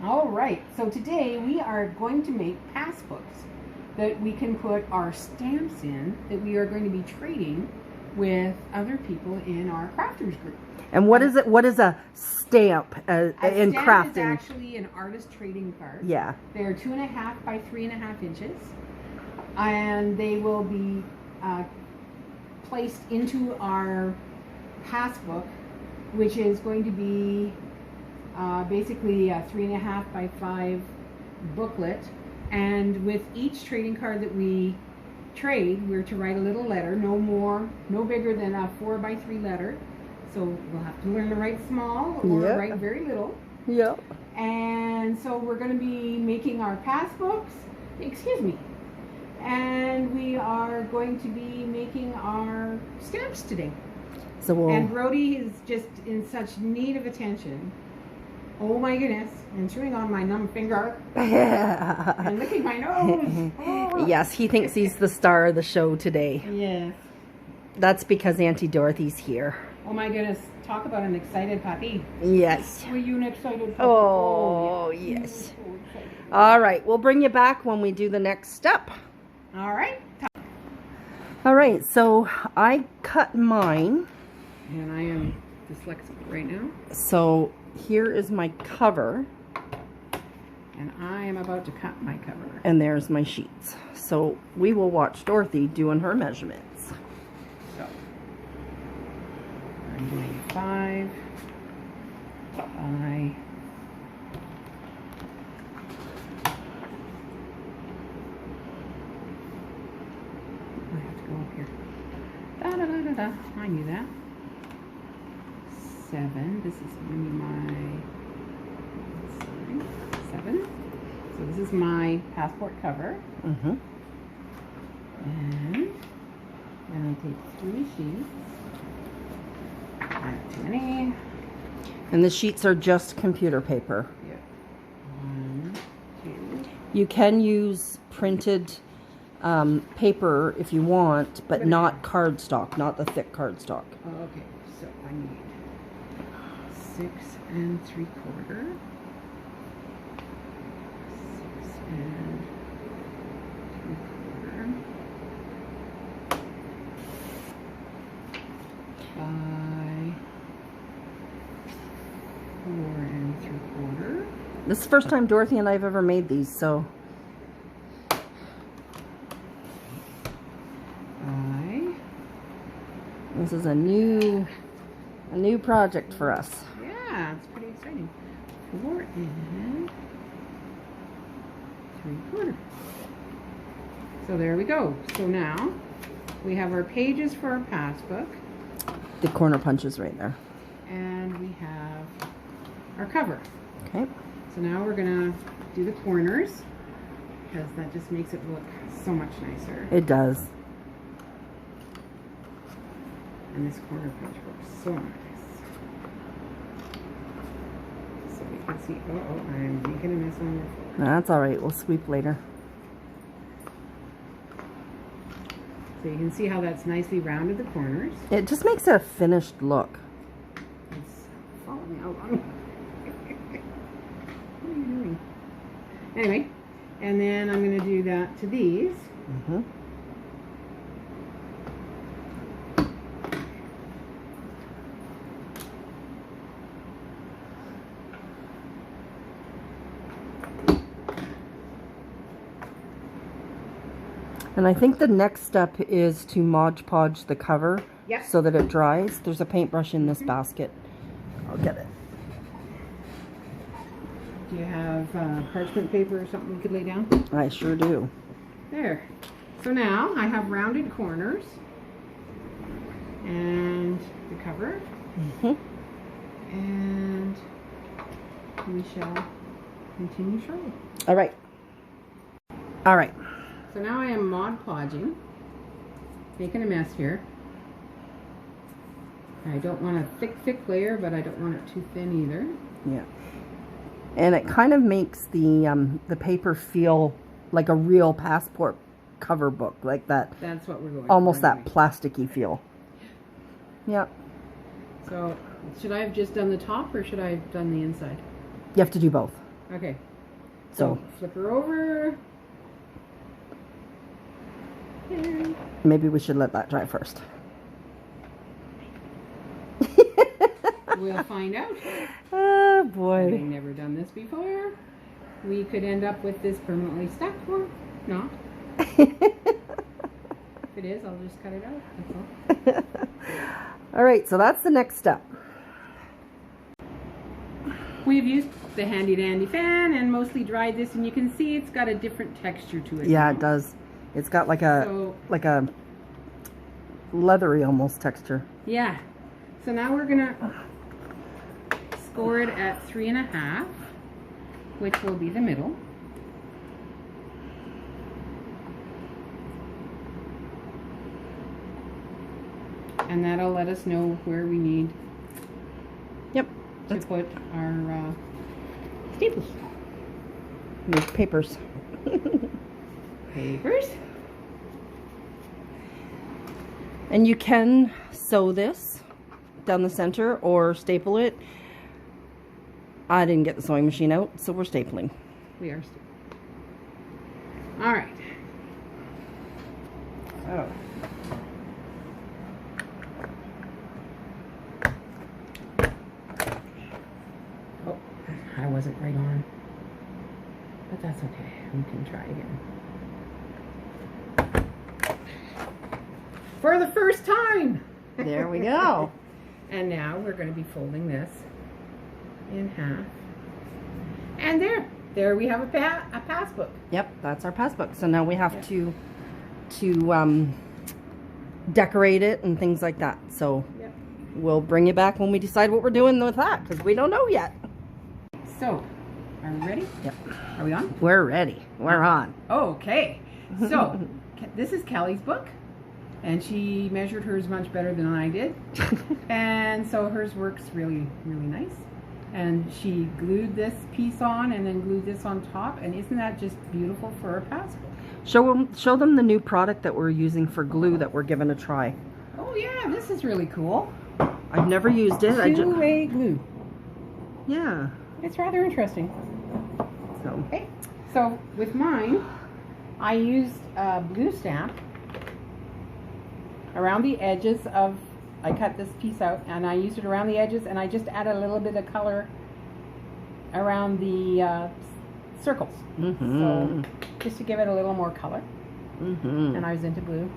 All right, so today we are going to make passbooks that we can put our stamps in that we are going to be trading with other people in our crafters group. And what is it? What is a stamp in stamp crafting? Is actually an artist trading card. Yeah. They're 2.5 by 3.5 inches, and they will be placed into our passbook, which is going to be basically a 3.5 by 5 booklet. And with each trading card that we trade, we're to write a little letter, no bigger than a 4 by 3 letter. So we'll have to learn to write small or write very little. Yep. And so we're going to be making our passbooks. Excuse me. And we are going to be making our stamps today. So and Brody is just in such need of attention. Oh my goodness, and chewing on my numb finger and licking my nose. Oh. Yes, he thinks he's the star of the show today. Yes. That's because Auntie Dorothy's here. Oh my goodness, talk about an excited puppy. Yes. Were you an excited puppy? Oh, yes. All right, we'll bring you back when we do the next step. All right. All right, so I cut mine. And I am dyslexic right now. So here is my cover. And I am about to cut my cover. And there's my sheets. So we will watch Dorothy doing her measurements. So I'm doing 5 by I have to go up here. Da da da da da. I knew that. 7. This is going to be my 7. So this is my passport cover. Mm-hmm. And then I take 3 sheets. I have too many. And the sheets are just computer paper. Yeah. 1, 2. You can use printed paper if you want, but not cardstock, not the thick cardstock. Oh, okay, so I need 6 3/4. 6 3/4. 5 4 3/4. This is the first time Dorothy and I have ever made these, so. 5. This is a new project for us. Yeah, it's pretty exciting. 4 3/4. So there we go. So now we have our pages for our passbook. The corner punches right there. And we have our cover. Okay. So now we're gonna do the corners because that just makes it look so much nicer. It does. And this corner punch works so nice. So you can see, I'm making a mess on your floor. That's all right. We'll sweep later. So you can see how that's nicely rounded the corners. It just makes it a finished look. It's falling out on me. What are you doing? Anyway, and then I'm going to do that to these. Mm-hmm. And I think the next step is to Mod Podge the cover so that it dries. There's a paintbrush in this basket. I'll get it. Do you have parchment paper or something you could lay down? I sure do. There. So now I have rounded corners and the cover. Mm-hmm. And we shall continue shortly. All right. All right. So now I am Mod Podging, making a mess here. I don't want a thick layer, but I don't want it too thin either. Yeah. And it kind of makes the paper feel like a real passport cover book, like that. That's what we're going almost for that anyway. plasticky feel. Yeah. So should I have just done the top or should I have done the inside? You have to do both. Okay. So flip her over. And maybe we should let that dry first. we'll find out. Oh boy. Having never done this before, we could end up with this permanently stuck or not. If it is, I'll just cut it out. That's all. All right, so that's the next step. We've used the handy dandy fan and mostly dried this, and you can see it's got a different texture to it. Yeah, now. it does. It's got like a leathery almost texture. Yeah. So now we're gonna score it at 3.5, which will be the middle. And that'll let us know where we need Yep. to put our staples. Need papers. Papers. And you can sew this down the center or staple it. I didn't get the sewing machine out, so we're stapling. We are still. All right. So. Oh, I wasn't right on. But that's okay. We can try again. For the first time! There we go. And now we're going to be folding this in half. And there we have a passbook. Yep, that's our passbook. So now we have to decorate it and things like that. So Yep. we'll bring you back when we decide what we're doing with that, because we don't know yet. So, are we ready? Yep. Are we on? We're ready. We're on. Okay. So, this is Kelly's book. And she measured hers much better than I did. And so hers works really, really nice. And she glued this piece on and then glued this on top. And isn't that just beautiful for a passbook? Show them the new product that we're using for glue that we're giving a try. Oh yeah, this is really cool. I've never used it. Two-way glue. Yeah. It's rather interesting. So Okay. So with mine, I used a blue stamp around the edges of, I cut this piece out and I used it around the edges, and I just added a little bit of color around the circles. So just to give it a little more color. And I was into blue.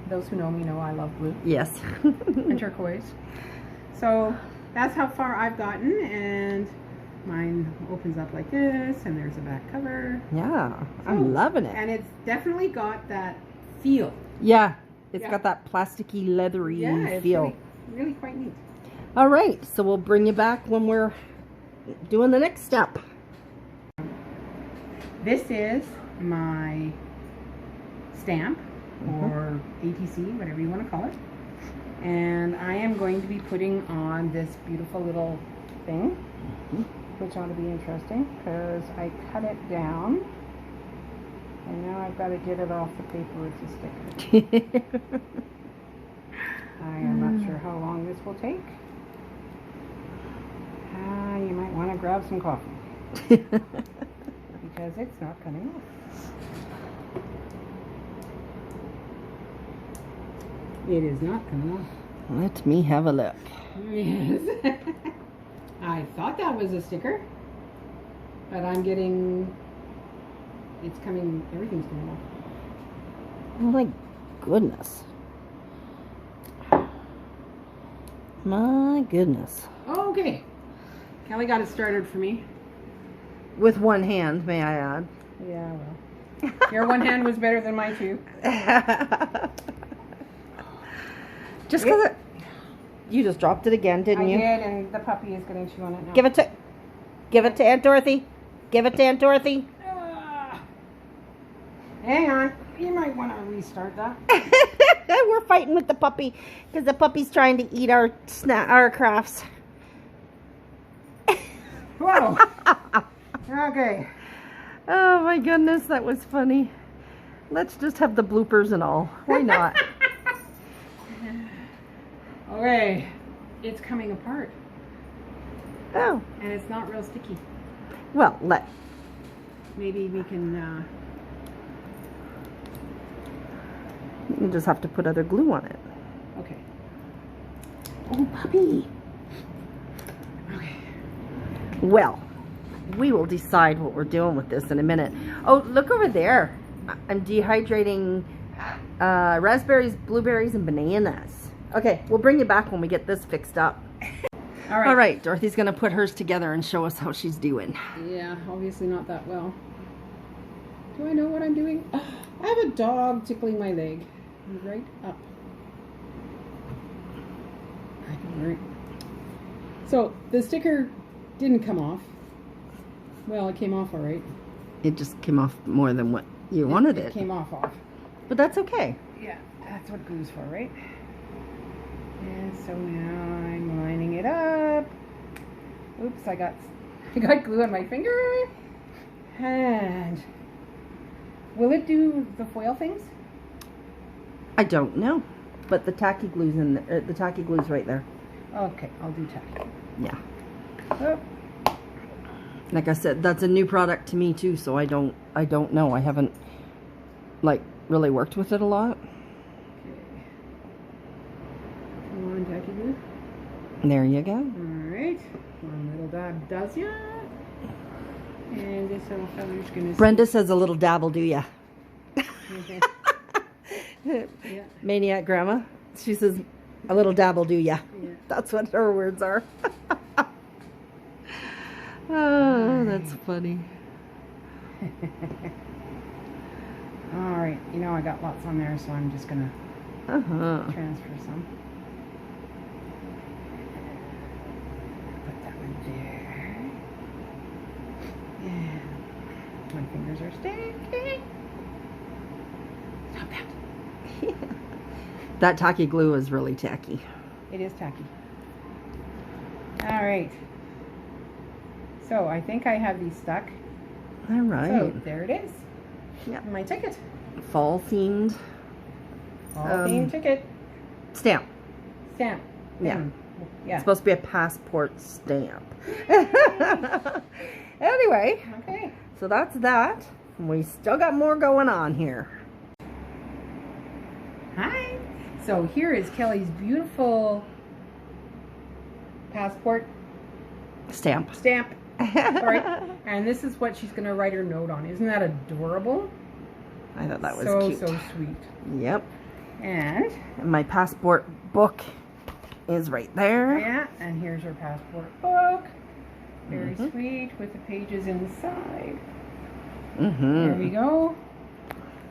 Those who know me know I love blue. Yes. And turquoise. So that's how far I've gotten, and mine opens up like this, and there's a back cover. Yeah, I'm loving it. And it's definitely got that feel. Yeah, it's Yeah. got that plasticky, leathery It's feel. really quite neat. All right, so we'll bring you back when we're doing the next step. This is my stamp, or ATC, whatever you want to call it. And I am going to be putting on this beautiful little thing, which ought to be interesting because I cut it down. And now I've got to get it off the paper with the sticker. I am not sure how long this will take. You might want to grab some coffee because it's not coming off. It is not coming off. Let me have a look. Yes. I thought that was a sticker, but I'm getting, it's coming, everything's coming off. Oh my goodness. My goodness. Okay. Kelly got it started for me. With one hand, may I add. Yeah, well. Your one hand was better than my two. Just because you just dropped it again, didn't you? I did, and the puppy is going to chew on it now. Give it to Aunt Dorothy. Give it to Aunt Dorothy. Hang on. You might want to restart that. We're fighting with the puppy because the puppy's trying to eat our crafts. Whoa. Okay. Oh my goodness, that was funny. Let's just have the bloopers and all. Why not? Okay. It's coming apart. Oh. And it's not real sticky. Well, Maybe we can, you just have to put other glue on it. okay. Oh, puppy. Okay. Well, we will decide what we're doing with this in a minute. Oh, look over there. I'm dehydrating raspberries, blueberries, and bananas. Okay, we'll bring you back when we get this fixed up. All right, Dorothy's going to put hers together and show us how she's doing. Yeah, obviously not that well. Do I know what I'm doing? I have a dog tickling my leg. Right up. Right. So, the sticker didn't come off. Well, it came off all right. It just came off more than what you wanted it. It came off. But that's okay. Yeah, that's what glue's for, right? And so now I'm lining it up. Oops, I got glue on my finger. And will it do the foil things? I don't know, but the tacky glue's in there. The tacky glue's right there. Okay, I'll do tacky. Yeah. Oh, Like I said, that's a new product to me too, so I don't know. I haven't like really worked with it a lot. okay. Come on, tacky glue. There you go. Alright. One little dab does ya. And this little fella's gonna Brenda says a little dab will do ya. Okay. Yeah. Maniac Grandma. She says a little dab will do ya. Yeah. That's what her words are. Oh, that's funny. Alright, you know I got lots on there, so I'm just gonna transfer some. Put that one there. And my fingers are sticking. Stop that. That tacky glue is really tacky. It is tacky. Alright. So I think I have these stuck. All right. So there it is. Yep. My ticket. Fall themed All theme ticket. stamp. Stamp. Yeah. Yeah. It's supposed to be a passport stamp. Anyway, Okay. so that's that. We still got more going on here. Hi. So here is Kelly's beautiful passport Stamp. stamp. All right. And this is what she's going to write her note on. Isn't that adorable? I thought that was so, cute. So sweet. Yep. And And my passport book is right there. yeah, and here's her passport book. Very sweet with the pages inside. There we go.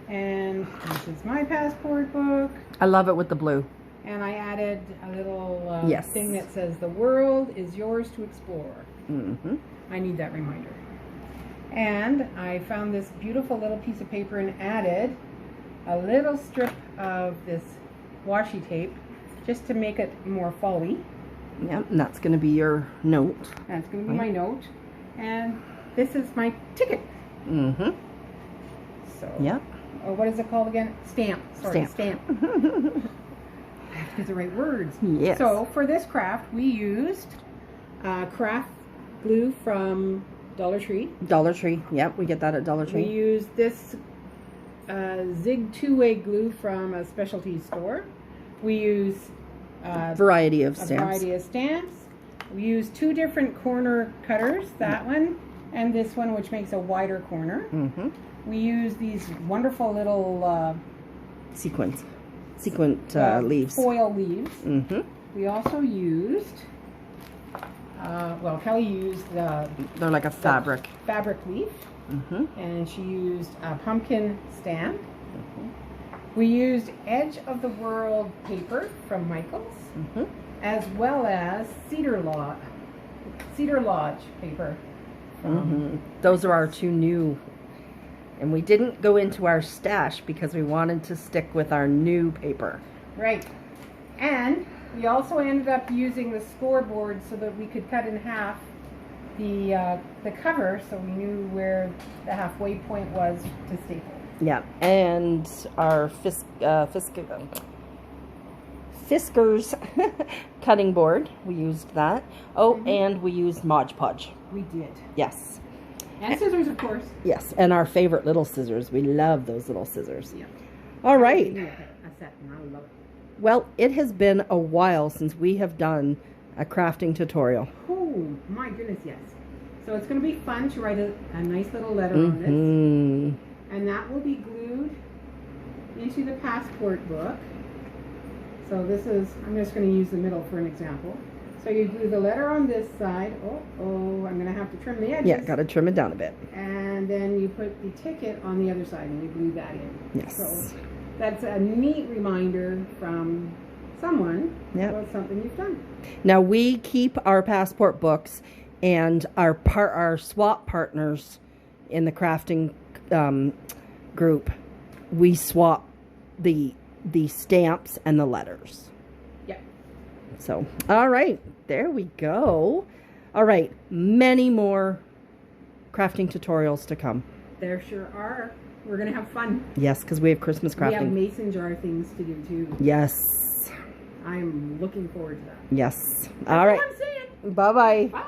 And this is my passport book. I love it with the blue. And I added a little Yes. thing that says, "The world is yours to explore." I need that reminder. And I found this beautiful little piece of paper and added a little strip of this washi tape just to make it more followy. Yep, and that's going to be your note. That's going to be my note. And this is my ticket. So, Yep. oh, what is it called again? Stamp. Sorry, Stamp. I have to get the right words. Yes. So for this craft, we used craft glue from Dollar Tree. Dollar Tree. Yep, we get that at Dollar We Tree. used this Zig two-way glue from a specialty store. We use Variety of a stamps. variety of stamps. We used two different corner cutters, that one and this one, which makes a wider corner. We use these wonderful little Sequent leaves. foil leaves. Mm-hmm. We also used, well, Kelly used the They're like a fabric. fabric leaf, and she used a pumpkin stamp. We used Edge of the World paper from Michaels, as well as Cedar Lodge paper. Those are our two new. And we didn't go into our stash because we wanted to stick with our new paper. Right. And we also ended up using the scoreboard so that we could cut in half the cover, so we knew where the halfway point was to staple. Yeah, and our Fiskars cutting board. We used that. Oh, and we used Mod Podge. We did. Yes. And scissors, of course. Yes, and our favorite little scissors. We love those little scissors. Yeah. All right. A set, and I love it. Well, it has been a while since we have done a crafting tutorial. Oh, my goodness, yes. So it's going to be fun to write a nice little letter on this. And that will be glued into the passport book. So this is, I'm just going to use the middle for an example. So you glue the letter on this side. Oh, I'm going to have to trim the edges. Yeah, got to trim it down a bit. And then you put the ticket on the other side and you glue that in. Yes. So that's a neat reminder from someone Yep. about something you've done. Now we keep our passport books, and our swap partners in the crafting group, we swap the stamps and the letters. Yep. So, all right, there we go. All right, many more crafting tutorials to come. There sure are. We're going to have fun. Yes, because we have Christmas crafting. We have mason jar things to do too. Yes. I'm looking forward to that. Yes. That's All right. I'm saying. Bye-bye. Bye.